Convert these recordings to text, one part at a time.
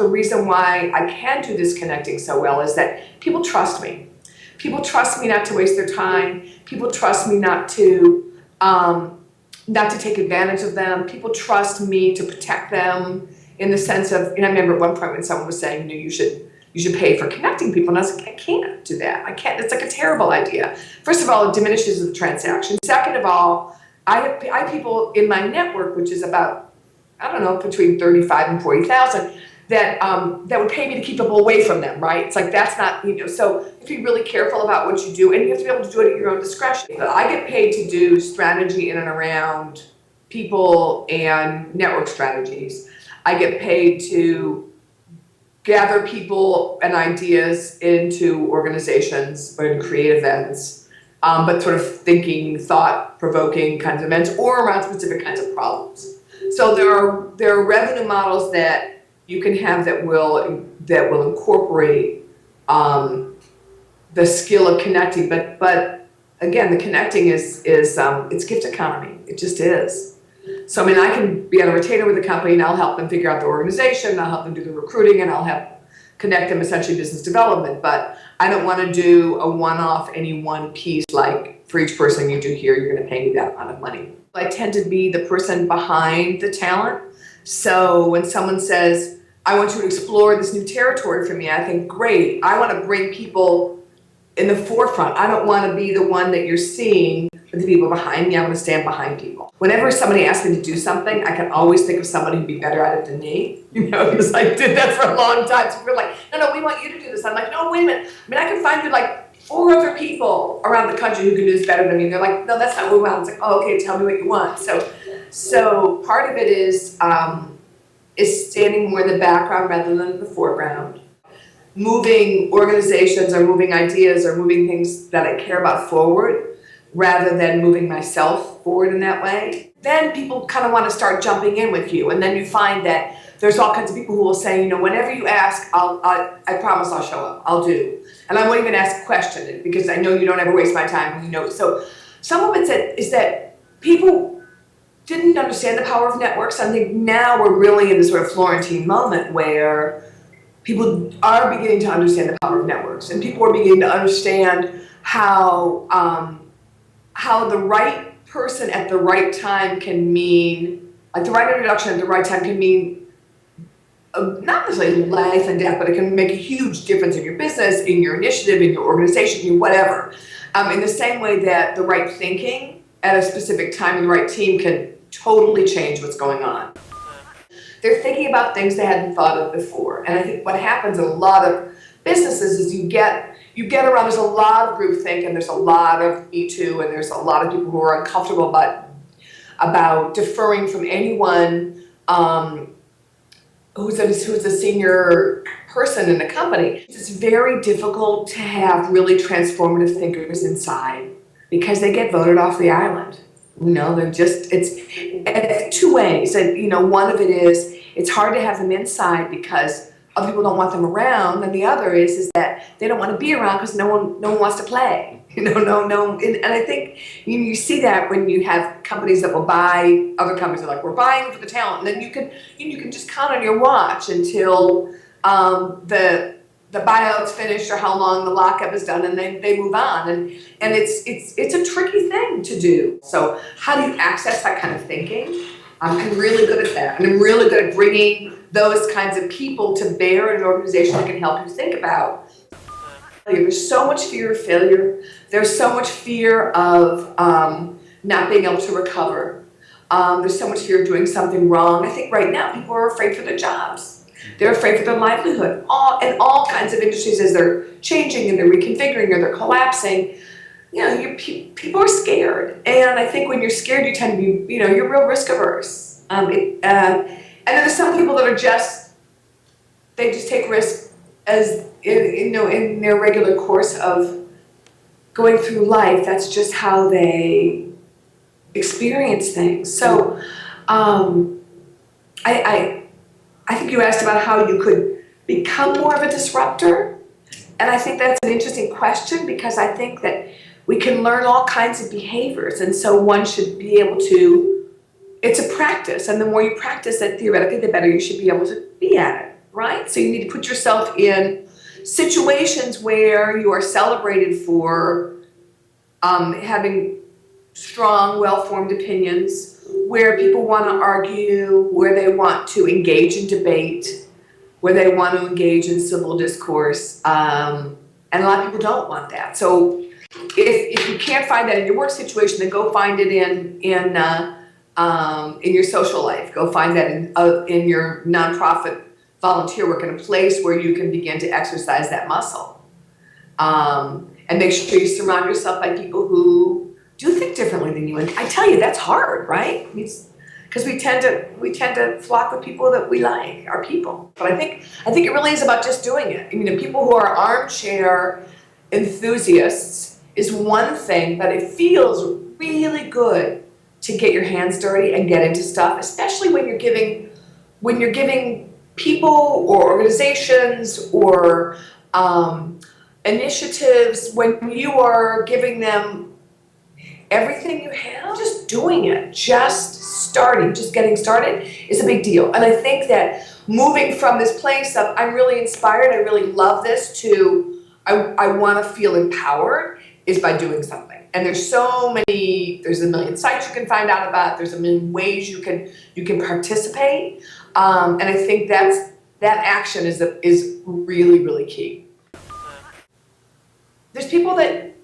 the reason why I can do this connecting so well is that people trust me. People trust me not to waste their time. People trust me not to take advantage of them. People trust me to protect them in the sense of, and I remember at one point when someone was saying, you should pay for connecting people. And I was like, I can't do that. I can't. It's like a terrible idea. First of all, it diminishes the transaction. Second of all, I have people in my network, which is about, I don't know, between 35 and 40,000, that would pay me to keep people away from them, right? It's like, that's not, so you have to be really careful about what you do, and you have to be able to do it at your own discretion. I get paid to do strategy in and around people and network strategies. I get paid to gather people and ideas into organizations or to create events, but sort of thinking, thought-provoking kinds of events or around specific kinds of problems. So there are revenue models that you can have that will incorporate the skill of connecting, but again, the connecting is it's gift economy. It just is. So I mean, I can be on a retainer with a company and I'll help them figure out the organization, and I'll help them do the recruiting, and I'll help connect them essentially business development. But I don't want to do a one-off, any one piece, like for each person you do here, you're going to pay me that amount of money. I tend to be the person behind the talent. So when someone says, I want you to explore this new territory for me, I think, great. I want to bring people in the forefront. I don't want to be the one that you're seeing with the people behind me. I want to stand behind people. Whenever somebody asks me to do something, I can always think of somebody who'd be better at it than me, because I did that for a long time. So we're like, no, we want you to do this. I'm like, no, wait a minute. I mean, I can find you like 4 other people around the country who can do this better than me. And they're like, no, that's not what we want. It's like, oh, okay, tell me what you want. So part of it is standing more in the background rather than the foreground, moving organizations or moving ideas or moving things that I care about forward rather than moving myself forward in that way. Then people kind of want to start jumping in with you, and then you find that there's all kinds of people who will say, whenever you ask, I promise I'll show up, I'll do. And I won't even ask a question because I know you don't ever waste my time. So some of it is that people didn't understand the power of networks. I think now we're really in this sort of Florentine moment where people are beginning to understand the power of networks, and people are beginning to understand how the right person at the right time can mean, like the right introduction at the right time can mean not necessarily life and death, but it can make a huge difference in your business, in your initiative, in your organization, in whatever. In the same way that the right thinking at a specific time and the right team can totally change what's going on. They're thinking about things they hadn't thought of before. And I think what happens in a lot of businesses is you get around, there's a lot of groupthink, and there's a lot of Me Too, and there's a lot of people who are uncomfortable about deferring from anyone who's a senior person in the company. It's very difficult to have really transformative thinkers inside because they get voted off the island. They're just, it's 2 ways. And, one of it is it's hard to have them inside because other people don't want them around, and the other is that they don't want to be around because no one wants to play. No. And I think you see that when you have companies that will buy other companies. They're like, we're buying for the talent, and then you can just count on your watch until the buyout's finished or how long the lockup is done, and then they move on. And it's a tricky thing to do. So how do you access that kind of thinking? I'm really good at that, and I'm really good at bringing those kinds of people to bear in an organization that can help you think about. There's so much fear of failure. There's so much fear of not being able to recover. There's so much fear of doing something wrong. I think right now people are afraid for their jobs. They're afraid for their livelihood. In all kinds of industries, as they're changing and they're reconfiguring or they're collapsing, people are scared. And I think when you're scared, you tend to be, you're real risk averse. And then there's some people that are they just take risks as, in their regular course of going through life. That's just how they experience things. So I think you asked about how you could become more of a disruptor. And I think that's an interesting question because I think that we can learn all kinds of behaviors. And so one should be able to, it's a practice. And the more you practice it, theoretically, the better you should be able to be at it. right? So you need to put yourself in situations where you are celebrated for having strong, well-formed opinions, where people want to argue, where they want to engage in debate, where they want to engage in civil discourse, and a lot of people don't want that. So if you can't find that in your work situation, then go find it in your social life. Go find that in your nonprofit volunteer work, in a place where you can begin to exercise that muscle. And make sure you surround yourself by people who do think differently than you. And I tell you, that's hard, right? Because we tend to flock with people that we like, our people. But I think it really is about just doing it. I mean, the people who are armchair enthusiasts is one thing, but it feels really good to get your hands dirty and get into stuff, especially when you're giving people or organizations or initiatives, when you are giving them everything you have. Just doing it, just getting started is a big deal. And I think that moving from this place of I'm really inspired, I really love this, to I want to feel empowered, is by doing something. And there's a million sites you can find out about, there's a million ways you can participate. And I think that action is really, really key. There's people that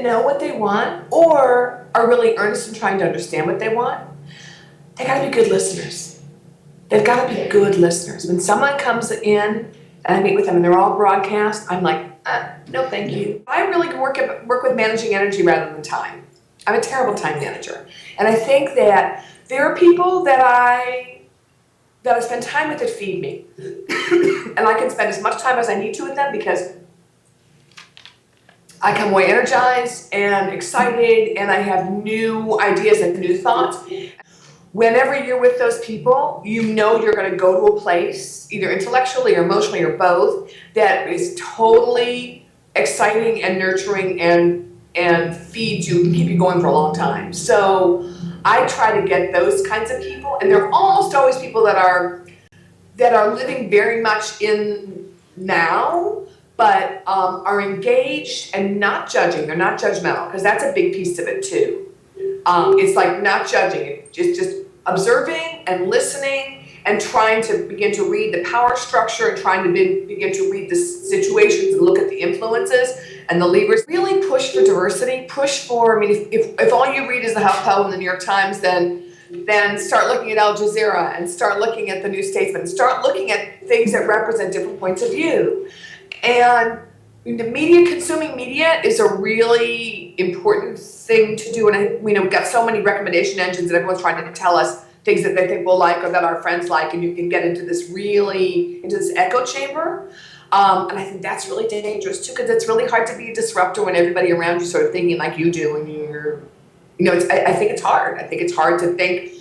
know what they want or are really earnest in trying to understand what they want. They gotta be good listeners. They've gotta be good listeners. When someone comes in and I meet with them and they're all broadcast, I'm like, no thank you. I really work with managing energy rather than time. I'm a terrible time manager. And I think that there are people that I spend time with that feed me. And I can spend as much time as I need to with them, because I come away energized and excited, and I have new ideas and new thoughts. Whenever you're with those people, you know you're going to go to a place, either intellectually or emotionally or both, that is totally exciting and nurturing and feeds you and keep you going for a long time. So I try to get those kinds of people, and they're almost always people that are living very much in now, but are engaged and not judging. They're not judgmental, because that's a big piece of it too. It's like not judging, it's just observing and listening and trying to begin to read the power structure and trying to begin to read the situations and look at the influences and the levers. Really push for diversity, push for, I mean, if all you read is the HuffPo and the New York Times, then start looking at Al Jazeera and start looking at the New Statesman, start looking at things that represent different points of view. And the consuming media is a really important thing to do. And we've got so many recommendation engines that everyone's trying to tell us things that they think we'll like or that our friends like, and you can get into this echo chamber. And I think that's really dangerous too, because it's really hard to be a disruptor when everybody around you sort of thinking like you do, and I think it's hard. I think it's hard to think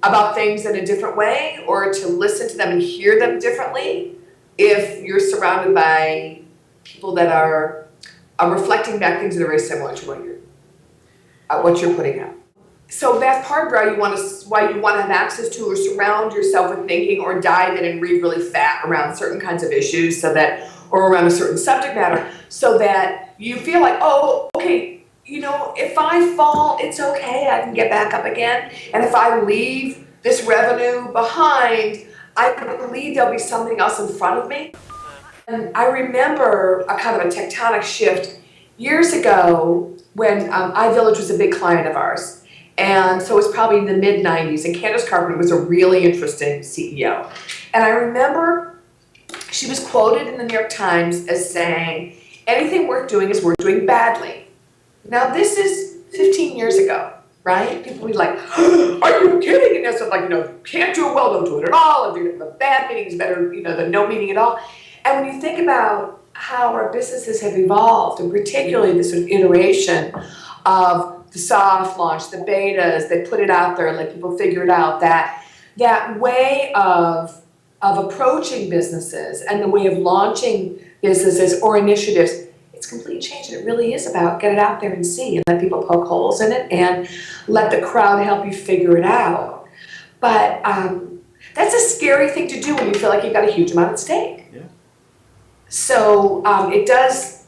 about things in a different way or to listen to them and hear them differently if you're surrounded by people that are reflecting back things that are very similar to what you're putting out. So that's part of why you want to have access to or surround yourself with thinking or dive in and read really fat around certain kinds of issues, or around a certain subject matter, so that you feel like, oh, okay, if I fall, it's okay, I can get back up again. And if I leave this revenue behind, I believe there'll be something else in front of me. And I remember a kind of a tectonic shift years ago when iVillage was a big client of ours. And so it was probably in the mid-90s, and Candace Carpenter was a really interesting CEO. And I remember she was quoted in the New York Times as saying, anything worth doing is worth doing badly. Now this is 15 years ago, right? People would be like, are you kidding? And that's like, can't do it well, don't do it at all. If the bad meeting is better, than no meeting at all. And when you think about how our businesses have evolved, and particularly this sort of iteration of the soft launch, the betas, they put it out there, let people figure it out, that way of approaching businesses and the way of launching businesses or initiatives, it's completely changed. It really is about get it out there and see, and let people poke holes in it and let the crowd help you figure it out. But That's a scary thing to do when you feel like you've got a huge amount at stake. Yeah. So it does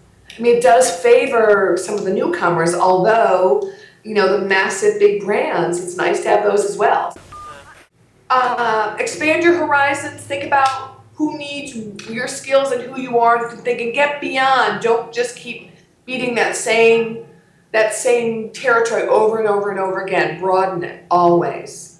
favor some of the newcomers, although, the massive big brands, it's nice to have those as well. Expand your horizons, think about who needs your skills and who you are, they can get beyond. Don't just keep beating that same territory over and over and over again. Broaden it, always.